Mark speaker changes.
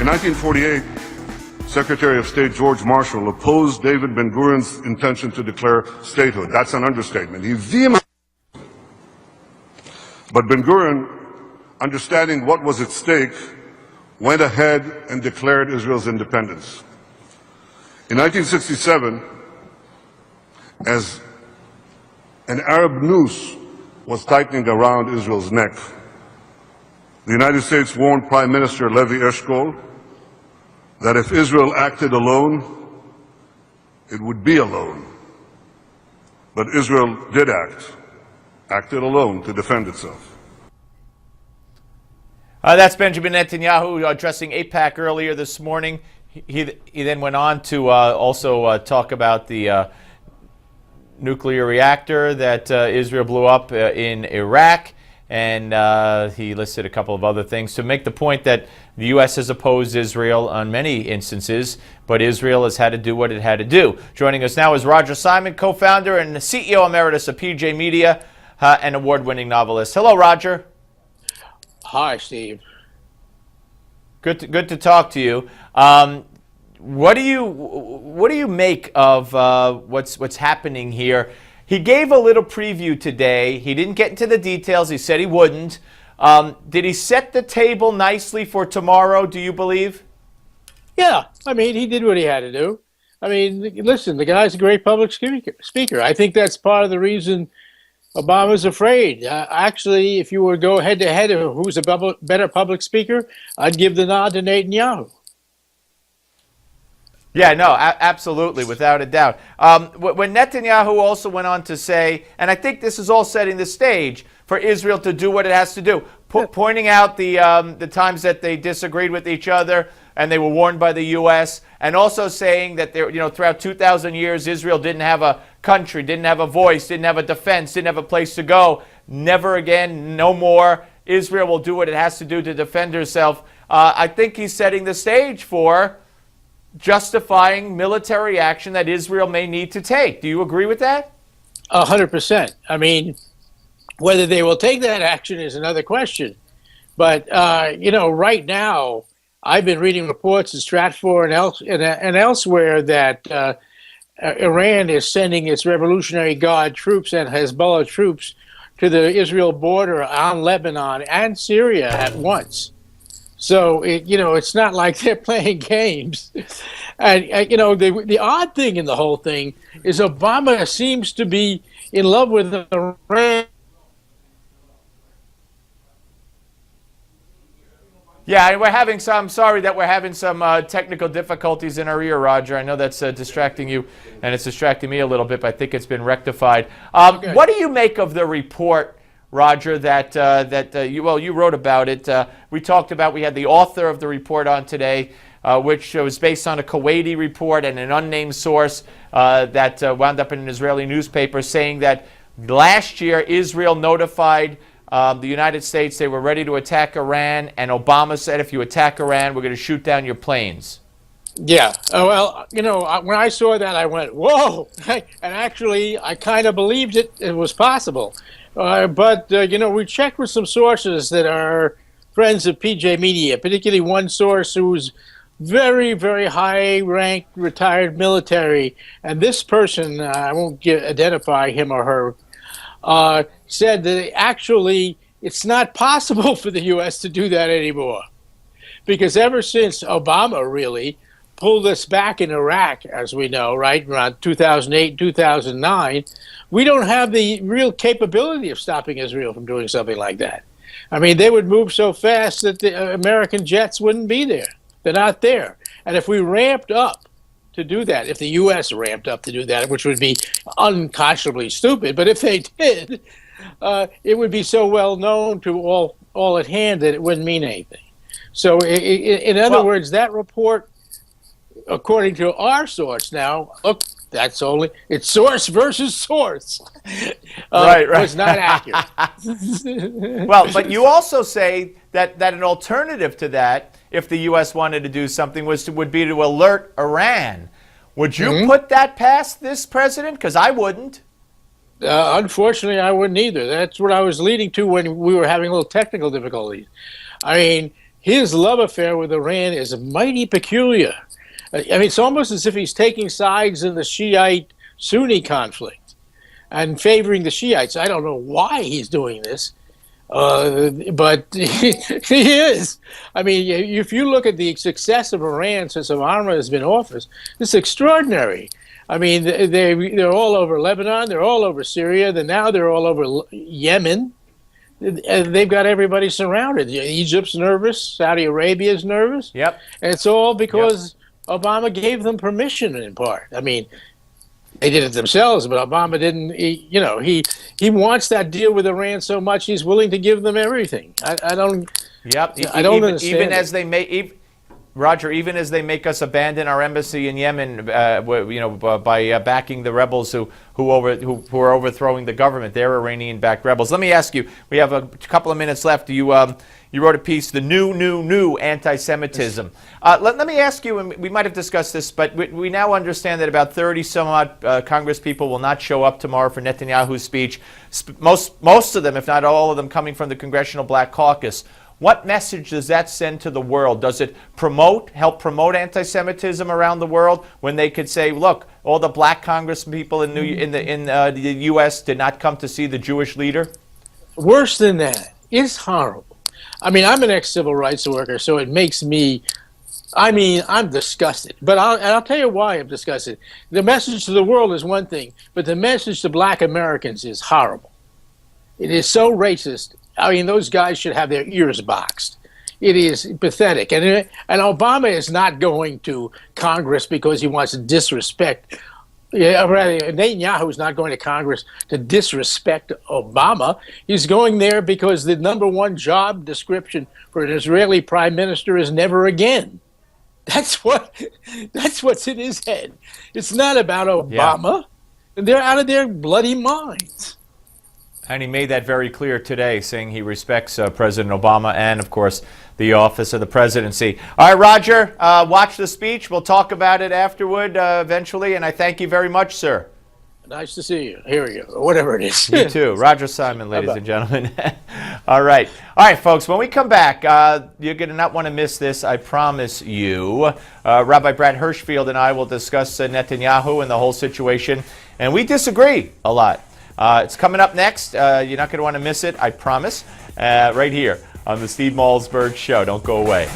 Speaker 1: In 1948, Secretary of State George Marshall opposed David Ben-Gurion's intention to declare statehood. That's an understatement. He vehemently. But Ben-Gurion, understanding what was at stake, went ahead and declared Israel's independence. In 1967, as an Arab noose was tightening around Israel's neck, the United States warned Prime Minister Levi Eshkol that if Israel acted alone, it would be alone. But Israel did acted alone to defend itself.
Speaker 2: That's Benjamin Netanyahu addressing AIPAC earlier this morning. He then went on to also talk about the nuclear reactor that Israel blew up in Iraq, and he listed a couple of other things to make the point that the U.S. has opposed Israel on many instances, but Israel has had to do what it had to do. Joining us now is Roger Simon, co-founder and CEO emeritus of PJ Media, and award-winning novelist. Hello, Roger.
Speaker 3: Hi, Steve.
Speaker 2: Good to talk to you. What do you make of what's happening here? He gave a little preview today. He didn't get into the details. He said he wouldn't. Did he set the table nicely for tomorrow, do you believe?
Speaker 3: Yeah, I mean, he did what he had to do. I mean, listen, the guy's a great public speaker. I think that's part of the reason Obama's afraid. Actually, if you were to go head-to-head of who's a better public speaker, I'd give the nod to Netanyahu.
Speaker 2: Yeah, no, absolutely, without a doubt. When Netanyahu also went on to say, and I think this is all setting the stage for Israel to do what it has to do, pointing out the times that they disagreed with each other and they were warned by the U.S., and also saying that throughout 2,000 years, Israel didn't have a country, didn't have a voice, didn't have a defense, didn't have a place to go. Never again, no more. Israel will do what it has to do to defend herself. I think he's setting the stage for justifying military action that Israel may need to take. Do you agree with that?
Speaker 3: 100%. I mean, whether they will take that action is another question. But, right now, I've been reading reports in Stratford and elsewhere that Iran is sending its Revolutionary Guard troops and Hezbollah troops to the Israel border on Lebanon and Syria at once. So, it's not like they're playing games. And, the odd thing in the whole thing is Obama seems to be in love with Iran.
Speaker 2: Yeah, I'm sorry that we're having some technical difficulties in our ear, Roger. I know that's distracting you, and it's distracting me a little bit, but I think it's been rectified. Okay. What do you make of the report, Roger, that you wrote about it? We had the author of the report on today, which was based on a Kuwaiti report and an unnamed source that wound up in an Israeli newspaper saying that last year Israel notified the United States they were ready to attack Iran, and Obama said, if you attack Iran, we're going to shoot down your planes.
Speaker 3: Yeah. Well, when I saw that, I went, whoa. And actually, I kind of believed it was possible. But we checked with some sources that are friends of PJ Media, particularly one source who's very, very high-ranked retired military. And this person, I won't identify him or her, said that actually it's not possible for the U.S. to do that anymore. Because ever since Obama really pulled us back in Iraq, as we know, right, around 2008, 2009, we don't have the real capability of stopping Israel from doing something like that. I mean, they would move so fast that the American jets wouldn't be there. They're not there. And if we ramped up to do that, if the U.S. ramped up to do that, which would be unconscionably stupid, but if they did, it would be so well known to all at hand that it wouldn't mean anything. So in other words, that report, according to our source now, look, it's source versus source.
Speaker 2: Right.
Speaker 3: Was not accurate.
Speaker 2: Well, but you also say that an alternative to that, if the U.S. wanted to do something, would be to alert Iran. Would you put that past this president? Because I wouldn't.
Speaker 3: Unfortunately, I wouldn't either. That's what I was leading to when we were having a little technical difficulties. I mean, his love affair with Iran is mighty peculiar. I mean, it's almost as if he's taking sides in the Shiite-Sunni conflict and favoring the Shiites. I don't know why he's doing this, but he is. I mean, if you look at the success of Iran since Obama has been in office, it's extraordinary. I mean, they're all over Lebanon, they're all over Syria, now they're all over Yemen. They've got everybody surrounded. Egypt's nervous, Saudi Arabia's nervous.
Speaker 2: Yep.
Speaker 3: And it's all because Obama gave them permission in part. I mean, they did it themselves, but Obama didn't. He wants that deal with Iran so much he's willing to give them everything. I don't.
Speaker 2: Yep.
Speaker 3: I don't understand.
Speaker 2: Even as they may, Roger, even as they make us abandon our embassy in Yemen, by backing the rebels who are overthrowing the government, they're Iranian-backed rebels. Let me ask you. We have a couple of minutes left. You wrote a piece, "The New Anti-Semitism." Let me ask you, and we might have discussed this, but we now understand that about 30 some odd Congress people will not show up tomorrow for Netanyahu's speech. Most of them, if not all of them, coming from the Congressional Black Caucus. What message does that send to the world? Does it help promote anti-Semitism around the world when they could say, look, all the black Congress people in the U.S. did not come to see the Jewish leader?
Speaker 3: Worse than that, it's horrible. I mean, I'm an ex-civil rights worker, so it makes me, I'm disgusted. But I'll tell you why I'm disgusted. The message to the world is one thing, but the message to black Americans is horrible. It is so racist. I mean, those guys should have their ears boxed. It is pathetic. And Obama is not going to Congress because he wants to disrespect. Rather, Netanyahu is not going to Congress to disrespect Obama. He's going there because the number one job description for an Israeli prime minister is never again. That's what's in his head. It's not about Obama. Yeah. They're out of their bloody minds.
Speaker 2: And he made that very clear today, saying he respects President Obama and, of course, the office of the presidency. All right, Roger, watch the speech. We'll talk about it afterward eventually, and I thank you very much, sir.
Speaker 3: Nice to see you, hear you, or whatever it is.
Speaker 2: You too. Roger Simon, ladies and gentlemen. All right, folks, when we come back, you're going to not want to miss this, I promise you. Rabbi Brad Hirschfield and I will discuss Netanyahu and the whole situation, and we disagree a lot. It's coming up next. You're not going to want to miss it, I promise, right here on the Steve Malzberg Show. Don't go away.